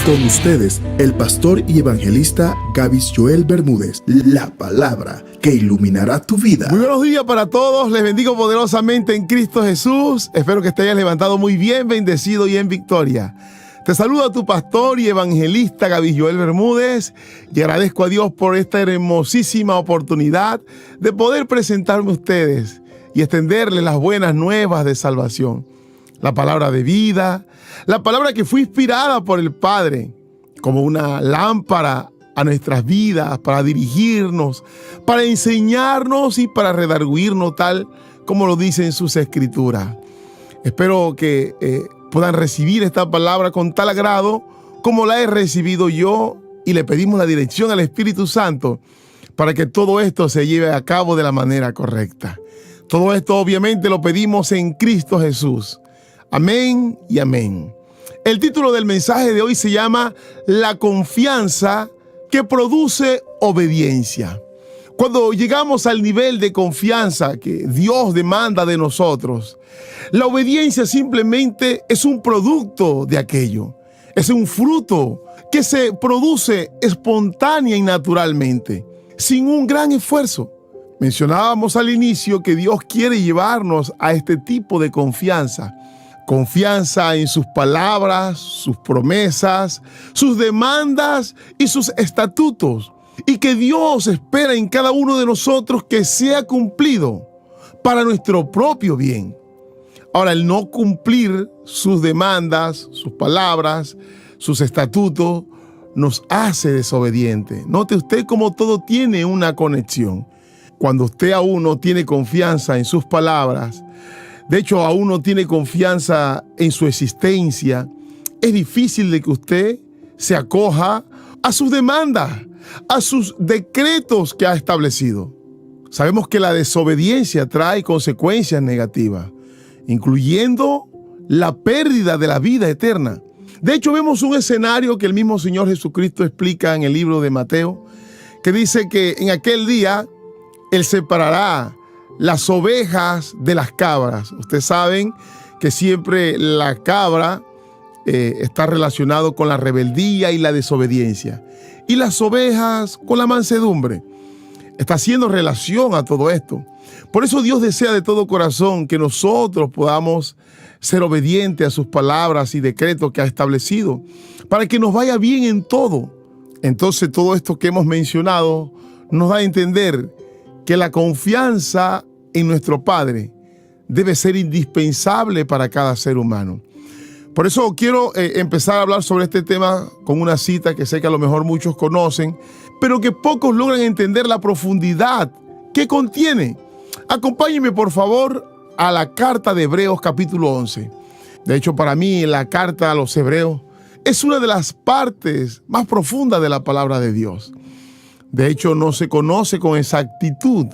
Con ustedes, el pastor y evangelista Gavis Joel Bermúdez. La palabra que iluminará tu vida. Muy buenos días para todos. Les bendigo poderosamente en Cristo Jesús. Espero que te hayas levantado muy bien, bendecido y en victoria. Te saluda tu pastor y evangelista Gavis Joel Bermúdez y agradezco a Dios por esta hermosísima oportunidad de poder presentarme a ustedes y extenderles las buenas nuevas de salvación. La palabra de vida, la palabra que fue inspirada por el Padre como una lámpara a nuestras vidas para dirigirnos, para enseñarnos y para redarguirnos tal como lo dice en sus escrituras. Espero que puedan recibir esta palabra con tal agrado como la he recibido yo y le pedimos la dirección al Espíritu Santo para que todo esto se lleve a cabo de la manera correcta. Todo esto obviamente lo pedimos en Cristo Jesús. Amén y amén. El título del mensaje de hoy se llama La confianza que produce obediencia. Cuando llegamos al nivel de confianza que Dios demanda de nosotros, la obediencia simplemente es un producto de aquello. Es un fruto que se produce espontánea y naturalmente, sin un gran esfuerzo. Mencionábamos al inicio que Dios quiere llevarnos a este tipo de confianza. Confianza en sus palabras, sus promesas, sus demandas y sus estatutos. Y que Dios espera en cada uno de nosotros que sea cumplido para nuestro propio bien. Ahora, el no cumplir sus demandas, sus palabras, sus estatutos, nos hace desobedientes. Note usted cómo todo tiene una conexión. Cuando usted aún no tiene confianza en sus palabras, de hecho, aún no tiene confianza en su existencia, es difícil de que usted se acoja a sus demandas, a sus decretos que ha establecido. Sabemos que la desobediencia trae consecuencias negativas, incluyendo la pérdida de la vida eterna. De hecho, vemos un escenario que el mismo Señor Jesucristo explica en el libro de Mateo, que dice que en aquel día Él separará las ovejas de las cabras. Ustedes saben que siempre la cabra está relacionado con la rebeldía y la desobediencia. Y las ovejas con la mansedumbre. Está haciendo relación a todo esto. Por eso Dios desea de todo corazón que nosotros podamos ser obedientes a sus palabras y decretos que ha establecido, para que nos vaya bien en todo. Entonces todo esto que hemos mencionado nos da a entender que la confianza en nuestro Padre debe ser indispensable para cada ser humano. Por eso quiero empezar a hablar sobre este tema con una cita que sé que a lo mejor muchos conocen, pero que pocos logran entender la profundidad que contiene. Acompáñenme por favor a la carta de Hebreos capítulo 11. De hecho, para mí la carta a los Hebreos es una de las partes más profundas de la palabra de Dios. De hecho, no se conoce con exactitud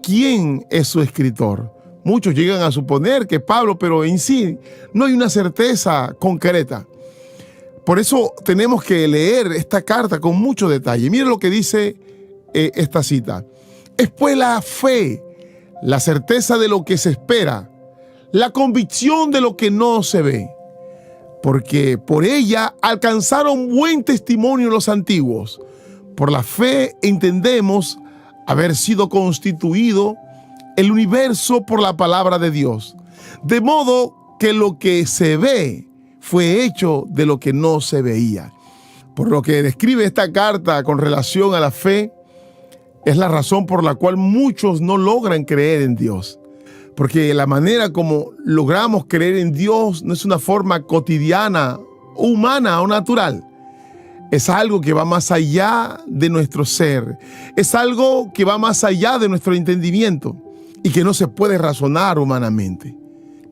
quién es su escritor. Muchos llegan a suponer que Pablo, pero en sí no hay una certeza concreta. Por eso tenemos que leer esta carta con mucho detalle. Mire lo que dice esta cita. Es pues la fe, la certeza de lo que se espera, la convicción de lo que no se ve. Porque por ella alcanzaron buen testimonio los antiguos. Por la fe entendemos haber sido constituido el universo por la palabra de Dios, de modo que lo que se ve fue hecho de lo que no se veía. Por lo que describe esta carta con relación a la fe, es la razón por la cual muchos no logran creer en Dios. Porque la manera como logramos creer en Dios no es una forma cotidiana, humana o natural. Es algo que va más allá de nuestro ser. Es algo que va más allá de nuestro entendimiento y que no se puede razonar humanamente.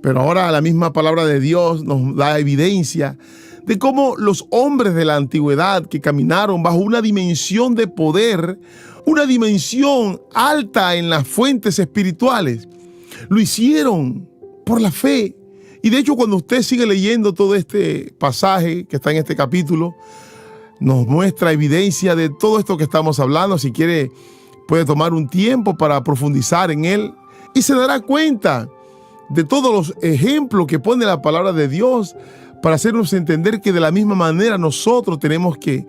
Pero ahora la misma palabra de Dios nos da evidencia de cómo los hombres de la antigüedad que caminaron bajo una dimensión de poder, una dimensión alta en las fuentes espirituales, lo hicieron por la fe. Y de hecho, cuando usted sigue leyendo todo este pasaje que está en este capítulo, nos muestra evidencia de todo esto que estamos hablando. Si quiere, puede tomar un tiempo para profundizar en él y se dará cuenta de todos los ejemplos que pone la palabra de Dios para hacernos entender que de la misma manera nosotros tenemos que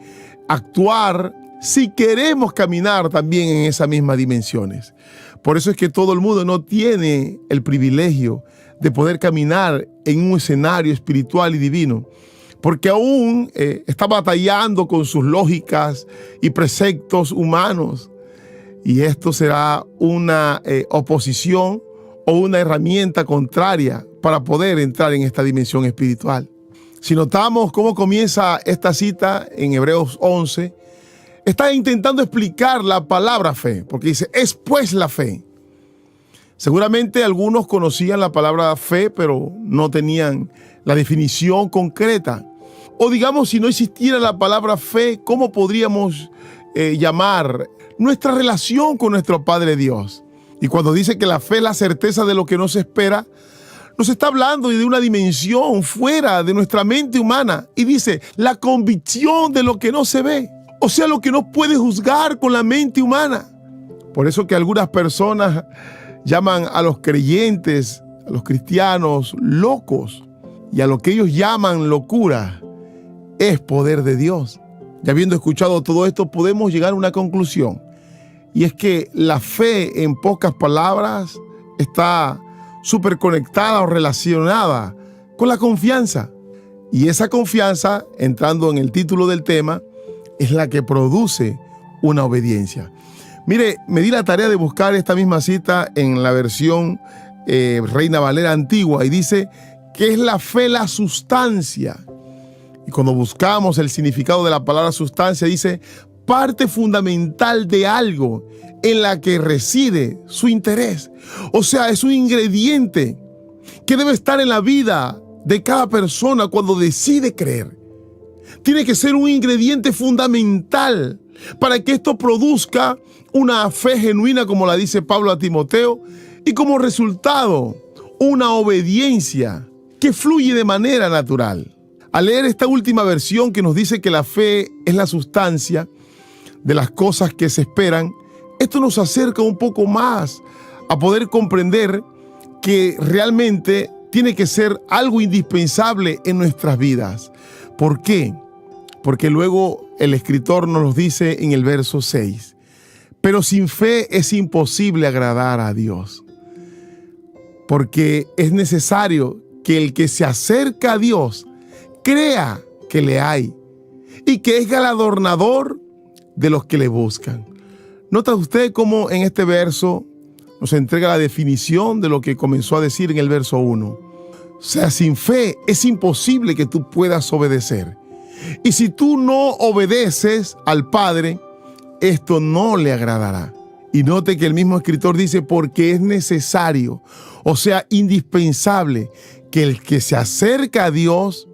actuar si queremos caminar también en esas mismas dimensiones. Por eso es que todo el mundo no tiene el privilegio de poder caminar en un escenario espiritual y divino, porque aún está batallando con sus lógicas y preceptos humanos. Y esto será una oposición o una herramienta contraria para poder entrar en esta dimensión espiritual. Si notamos cómo comienza esta cita en Hebreos 11, está intentando explicar la palabra fe, porque dice, es pues la fe. Seguramente algunos conocían la palabra fe, pero no tenían la definición concreta. O digamos, si no existiera la palabra fe, ¿cómo podríamos llamar nuestra relación con nuestro Padre Dios? Y cuando dice que la fe es la certeza de lo que no se espera, nos está hablando de una dimensión fuera de nuestra mente humana. Y dice, la convicción de lo que no se ve. O sea, lo que no puede juzgar con la mente humana. Por eso que algunas personas llaman a los creyentes, a los cristianos, locos. Y a lo que ellos llaman locura es poder de Dios. Y habiendo escuchado todo esto, podemos llegar a una conclusión. Y es que la fe, en pocas palabras, está súper conectada o relacionada con la confianza. Y esa confianza, entrando en el título del tema, es la que produce una obediencia. Mire, me di la tarea de buscar esta misma cita en la versión Reina Valera antigua y dice que es la fe la sustancia. Y cuando buscamos el significado de la palabra sustancia, dice parte fundamental de algo en la que reside su interés. O sea, es un ingrediente que debe estar en la vida de cada persona cuando decide creer. Tiene que ser un ingrediente fundamental para que esto produzca una fe genuina, como la dice Pablo a Timoteo, y como resultado, una obediencia que fluye de manera natural. Al leer esta última versión que nos dice que la fe es la sustancia de las cosas que se esperan, esto nos acerca un poco más a poder comprender que realmente tiene que ser algo indispensable en nuestras vidas. ¿Por qué? Porque luego el escritor nos lo dice en el verso 6. Pero sin fe es imposible agradar a Dios. Porque es necesario que el que se acerca a Dios crea que le hay y que es galardonador de los que le buscan. ¿Nota usted cómo en este verso nos entrega la definición de lo que comenzó a decir en el verso 1? O sea, sin fe es imposible que tú puedas obedecer. Y si tú no obedeces al Padre, esto no le agradará. Y note que el mismo escritor dice, porque es necesario, o sea, indispensable, que el que se acerca a Dios,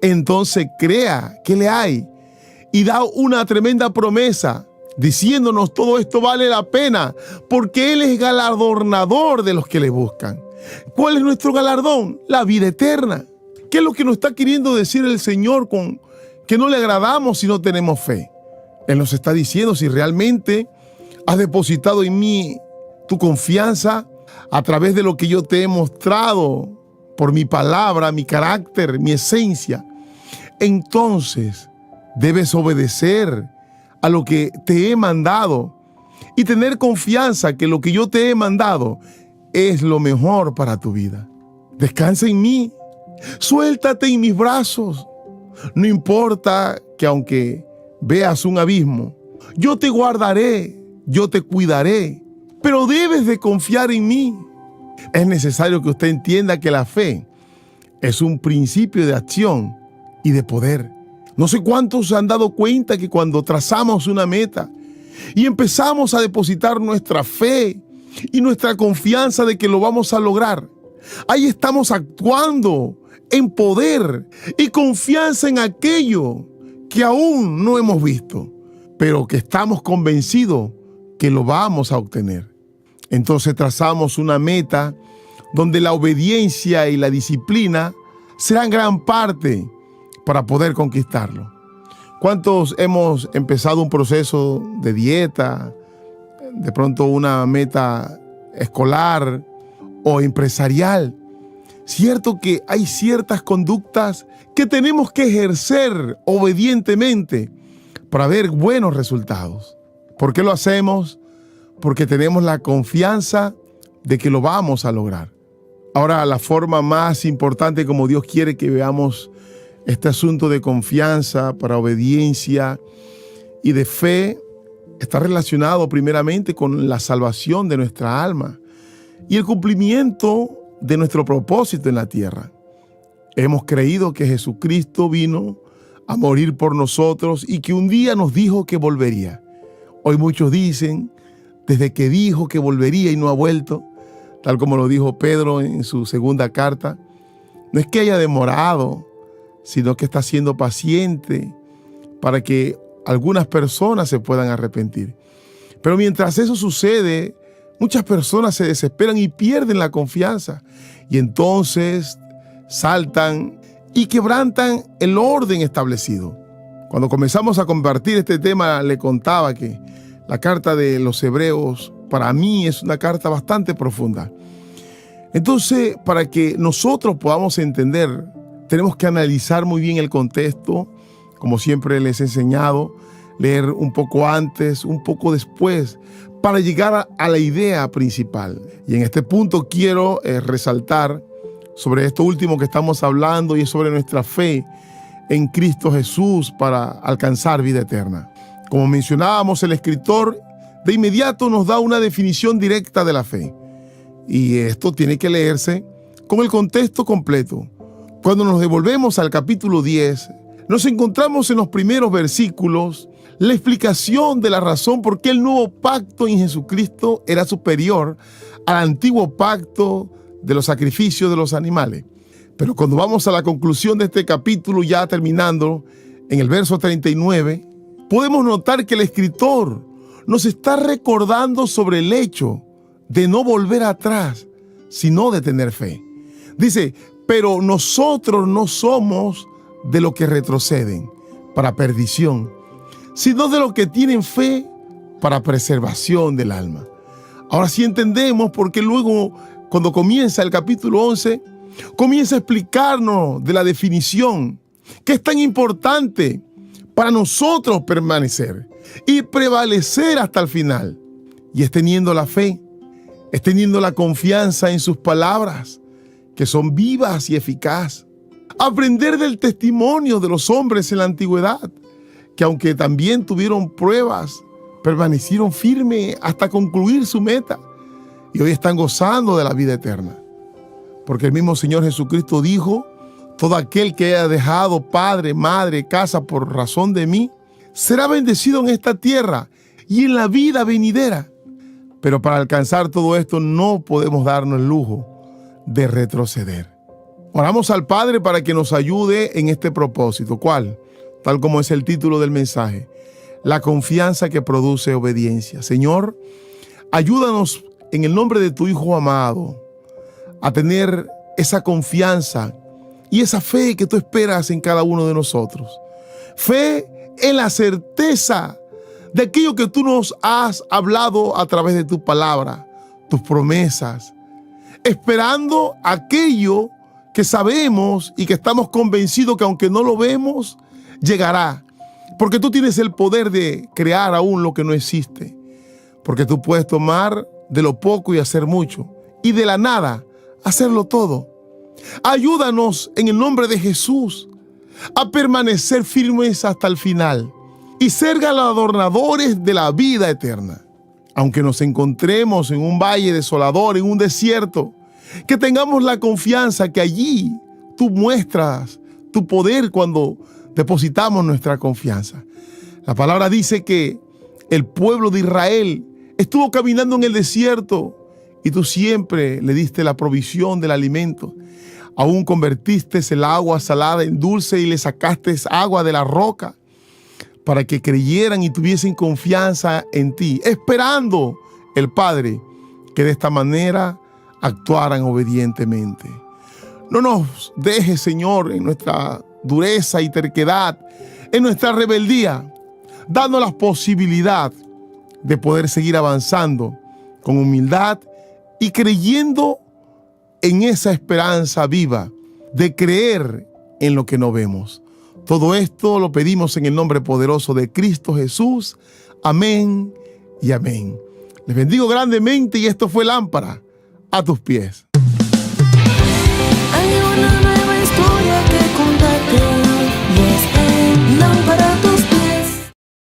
entonces crea que le hay. Y da una tremenda promesa, diciéndonos todo esto vale la pena, porque Él es galardonador de los que le buscan. ¿Cuál es nuestro galardón? La vida eterna. ¿Qué es lo que nos está queriendo decir el Señor con que no le agradamos si no tenemos fe? Él nos está diciendo, si realmente has depositado en mí tu confianza a través de lo que yo te he mostrado por mi palabra, mi carácter, mi esencia, entonces debes obedecer a lo que te he mandado y tener confianza que lo que yo te he mandado es lo mejor para tu vida. Descansa en mí, suéltate en mis brazos. No importa que aunque veas un abismo, yo te guardaré, yo te cuidaré, pero debes de confiar en mí. Es necesario que usted entienda que la fe es un principio de acción y de poder. No sé cuántos se han dado cuenta que cuando trazamos una meta y empezamos a depositar nuestra fe y nuestra confianza de que lo vamos a lograr, ahí estamos actuando en poder y confianza en aquello que aún no hemos visto, pero que estamos convencidos que lo vamos a obtener. Entonces trazamos una meta donde la obediencia y la disciplina serán gran parte para poder conquistarlo. ¿Cuántos hemos empezado un proceso de dieta, de pronto una meta escolar o empresarial, Cierto que hay ciertas conductas que tenemos que ejercer obedientemente para ver buenos resultados. ¿Por qué lo hacemos? Porque tenemos la confianza de que lo vamos a lograr. Ahora, la forma más importante como Dios quiere que veamos este asunto de confianza para obediencia y de fe está relacionado primeramente con la salvación de nuestra alma y el cumplimiento de nuestro propósito en la tierra. Hemos creído que Jesucristo vino a morir por nosotros y que un día nos dijo que volvería. Hoy muchos dicen, desde que dijo que volvería y no ha vuelto, tal como lo dijo Pedro en su segunda carta, no es que haya demorado, sino que está siendo paciente para que algunas personas se puedan arrepentir. Pero mientras eso sucede, muchas personas se desesperan y pierden la confianza. Y entonces saltan y quebrantan el orden establecido. Cuando comenzamos a compartir este tema, le contaba que la carta de los Hebreos para mí es una carta bastante profunda. Entonces, para que nosotros podamos entender, tenemos que analizar muy bien el contexto, como siempre les he enseñado, leer un poco antes, un poco después, para llegar a la idea principal. Y en este punto quiero resaltar sobre esto último que estamos hablando y es sobre nuestra fe en Cristo Jesús para alcanzar vida eterna. Como mencionábamos, el escritor de inmediato nos da una definición directa de la fe. Y esto tiene que leerse con el contexto completo. Cuando nos devolvemos al capítulo 10, nos encontramos en los primeros versículos la explicación de la razón por qué el nuevo pacto en Jesucristo era superior al antiguo pacto de los sacrificios de los animales. Pero cuando vamos a la conclusión de este capítulo, ya terminando, en el verso 39, podemos notar que el escritor nos está recordando sobre el hecho de no volver atrás, sino de tener fe. Dice, pero nosotros no somos de los que retroceden para perdición, sino de los que tienen fe para preservación del alma. Ahora sí entendemos por qué luego, cuando comienza el capítulo 11, comienza a explicarnos de la definición que es tan importante para nosotros permanecer y prevalecer hasta el final. Y es teniendo la fe, es teniendo la confianza en sus palabras, que son vivas y eficaces. Aprender del testimonio de los hombres en la antigüedad, que aunque también tuvieron pruebas, permanecieron firmes hasta concluir su meta y hoy están gozando de la vida eterna. Porque el mismo Señor Jesucristo dijo, todo aquel que haya dejado padre, madre, casa por razón de mí, será bendecido en esta tierra y en la vida venidera. Pero para alcanzar todo esto no podemos darnos el lujo de retroceder. Oramos al Padre para que nos ayude en este propósito. ¿Cuál? Tal como es el título del mensaje, la confianza que produce obediencia. Señor, ayúdanos en el nombre de tu Hijo amado a tener esa confianza y esa fe que tú esperas en cada uno de nosotros. Fe en la certeza de aquello que tú nos has hablado a través de tu palabra, tus promesas, esperando aquello que sabemos y que estamos convencidos que aunque no lo vemos, llegará. Porque tú tienes el poder de crear aún lo que no existe. Porque tú puedes tomar de lo poco y hacer mucho. Y de la nada, hacerlo todo. Ayúdanos en el nombre de Jesús a permanecer firmes hasta el final y ser galardonadores de la vida eterna. Aunque nos encontremos en un valle desolador, en un desierto, que tengamos la confianza que allí tú muestras tu poder cuando depositamos nuestra confianza. La palabra dice que el pueblo de Israel estuvo caminando en el desierto y tú siempre le diste la provisión del alimento. Aún convertiste el agua salada en dulce y le sacaste agua de la roca para que creyeran y tuviesen confianza en ti, esperando el Padre que de esta manera actuaran obedientemente. No nos dejes, Señor, en nuestra dureza y terquedad, en nuestra rebeldía, dando la posibilidad de poder seguir avanzando con humildad y creyendo en esa esperanza viva de creer en lo que no vemos. Todo esto lo pedimos en el nombre poderoso de Cristo Jesús. Amén y amén. Les bendigo grandemente y esto fue Lámpara a tus pies.